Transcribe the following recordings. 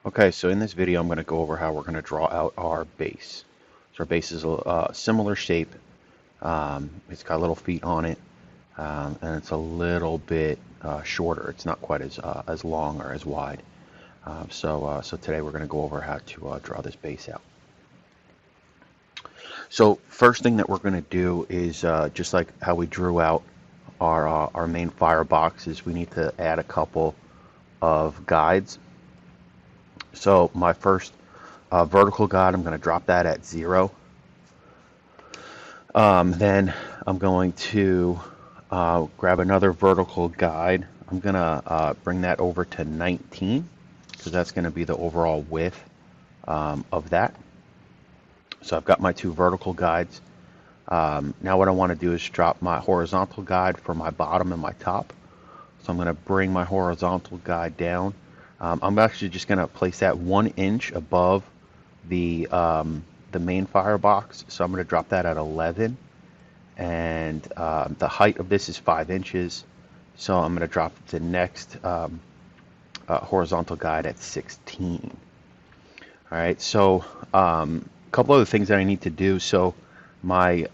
Okay, so in this video, I'm going to go over how we're going to draw out our base. So our base is a similar shape. It's got little feet on it, and it's a little bit shorter. It's not quite as long or as wide. So today we're going to go over how to draw this base out. So first thing that we're going to do is just like how we drew out our main firebox, is we need to add a couple of guides. So my first vertical guide, I'm going to drop that at 0. Then I'm going to grab another vertical guide. I'm going to bring that over to 19 because that's going to be the overall width of that. So I've got my two vertical guides. Now what I want to do is drop my horizontal guide for my bottom and my top. So I'm going to bring my horizontal guide down. I'm actually just going to place that 1 inch above the main firebox. So I'm going to drop that at 11. And the height of this is 5 inches. So I'm going to drop the next horizontal guide at 16. All right, so a couple other things that I need to do. So my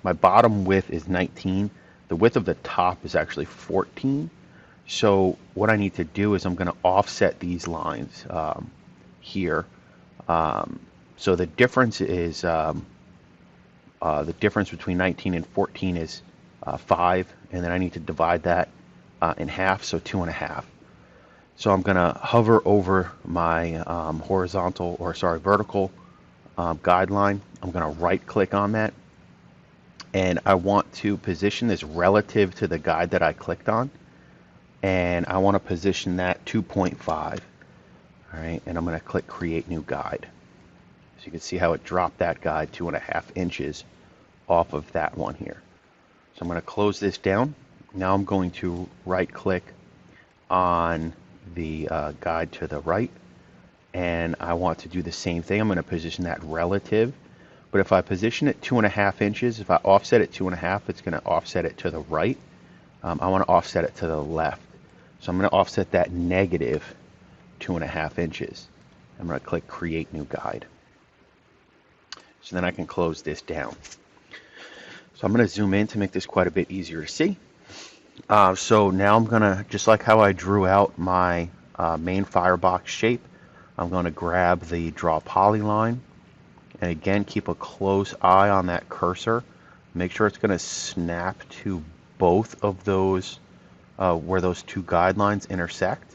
my bottom width is 19. The width of the top is actually 14. So what I need to do is I'm going to offset these lines here. So the difference is the difference between 19 and 14 is 5, and then I need to divide that in half, so 2.5. So I'm going to hover over my vertical guideline. I'm going to right click on that, and I want to position this relative to the guide that I clicked on, and I want to position that 2.5. All right, and I'm going to click create new guide. So you can see how it dropped that guide 2.5 inches off of that one here. So I'm going to close this down. Now I'm going to right click on the guide to the right, and I want to do the same thing. I'm going to position that relative, but if I position it 2.5 inches, if I offset it 2.5, it's going to offset it to the right. I want to offset it to the left, so I'm going to offset that negative 2.5 inches. I'm going to click create new guide. So then I can close this down. So I'm going to zoom in to make this quite a bit easier to see. So now I'm going to, just like how I drew out my main firebox shape, I'm going to grab the draw polyline, and again keep a close eye on that cursor. Make sure it's going to snap to both of those where those two guidelines intersect.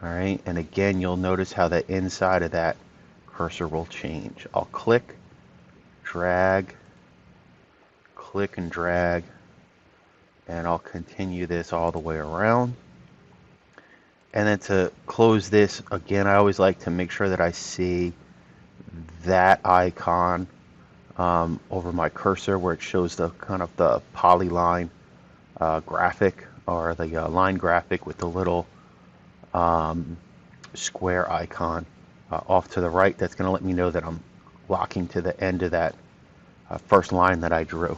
All right, and again you'll notice how the inside of that cursor will change. I'll click, drag, click and drag, and I'll continue this all the way around. And then to close this, again, I always like to make sure that I see that icon over my cursor where it shows the kind of the polyline graphic, or the line graphic with the little square icon off to the right. That's going to let me know that I'm locking to the end of that first line that I drew.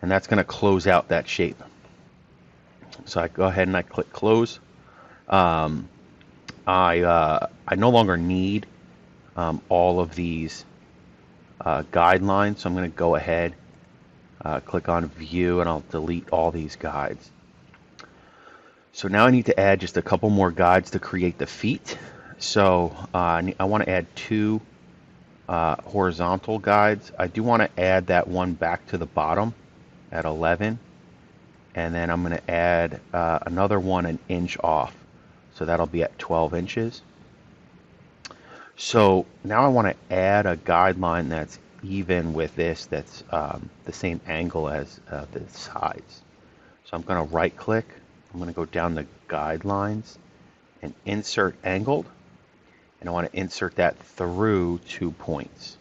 And that's going to close out that shape. So I go ahead and I click close. I no longer need all of these guidelines, so I'm going to go ahead, click on view, and I'll delete all these guides. So now I need to add just a couple more guides to create the feet. So I want to add 2 horizontal guides. I do want to add that one back to the bottom at 11, and then I'm going to add another one an inch off, so that'll be at 12 inches. So now I want to add a guideline that's even with this, that's the same angle as the sides. So I'm going to right click, I'm going to go down the guidelines and insert angled, and I want to insert that through 2 points.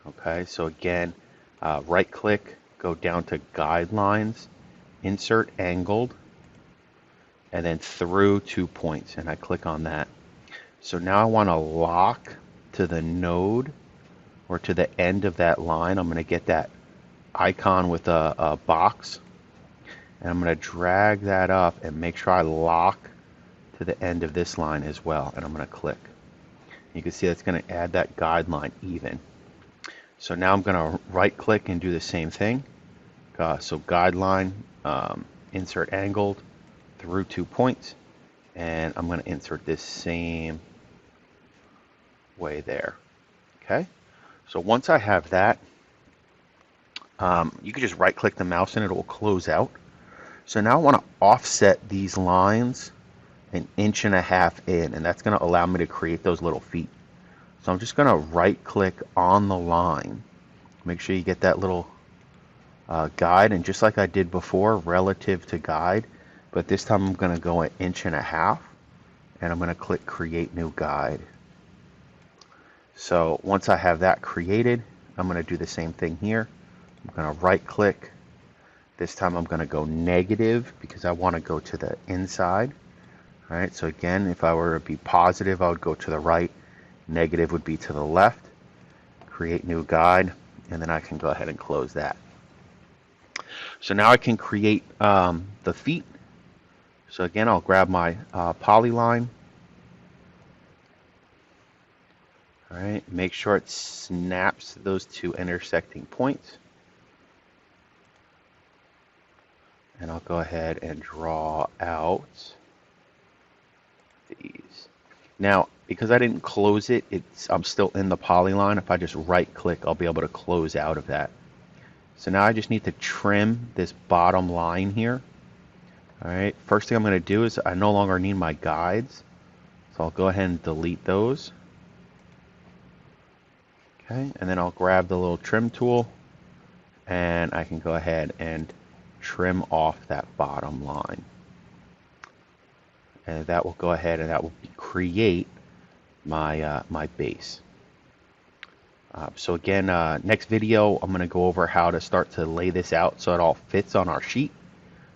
Okay, so again, right click, go down to guidelines, insert angled, and then through 2 points, and I click on that. So now I want to lock to the node or to the end of that line. I'm going to get that icon with a box, and I'm going to drag that up and make sure I lock to the end of this line as well, and I'm going to click. You can see that's going to add that guideline even. So now I'm going to right click and do the same thing. So guideline, insert angled through 2 points, and I'm going to insert this same way there. Okay, so once I have that, you can just right click the mouse and it will close out. So now I want to offset these lines 1.5 inches in, and that's going to allow me to create those little feet. So I'm just going to right click on the line. Make sure you get that little guide, and just like I did before, relative to guide, but this time I'm going to go 1.5 inches, and I'm going to click create new guide. So once I have that created, I'm going to do the same thing here. I'm going to right click. This time I'm going to go negative because I want to go to the inside. All right, so again, if I were to be positive, I would go to the right. Negative would be to the left. Create new guide, and then I can go ahead and close that. So now I can create the feet. So again, I'll grab my polyline. All right, make sure it snaps those 2 intersecting points. And I'll go ahead and draw out these. Now, because I didn't close it, I'm still in the polyline. If I just right click, I'll be able to close out of that. So now I just need to trim this bottom line here. All right, first thing I'm going to do is I no longer need my guides. So I'll go ahead and delete those. Okay, and then I'll grab the little trim tool and I can go ahead and trim off that bottom line. And that will go ahead and that will create my my base. So again, next video I'm going to go over how to start to lay this out so it all fits on our sheet.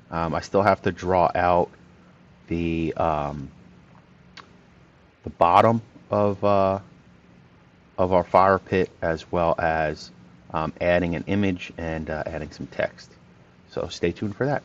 I still have to draw out the bottom of our fire pit, as well as adding an image and adding some text. So stay tuned for that.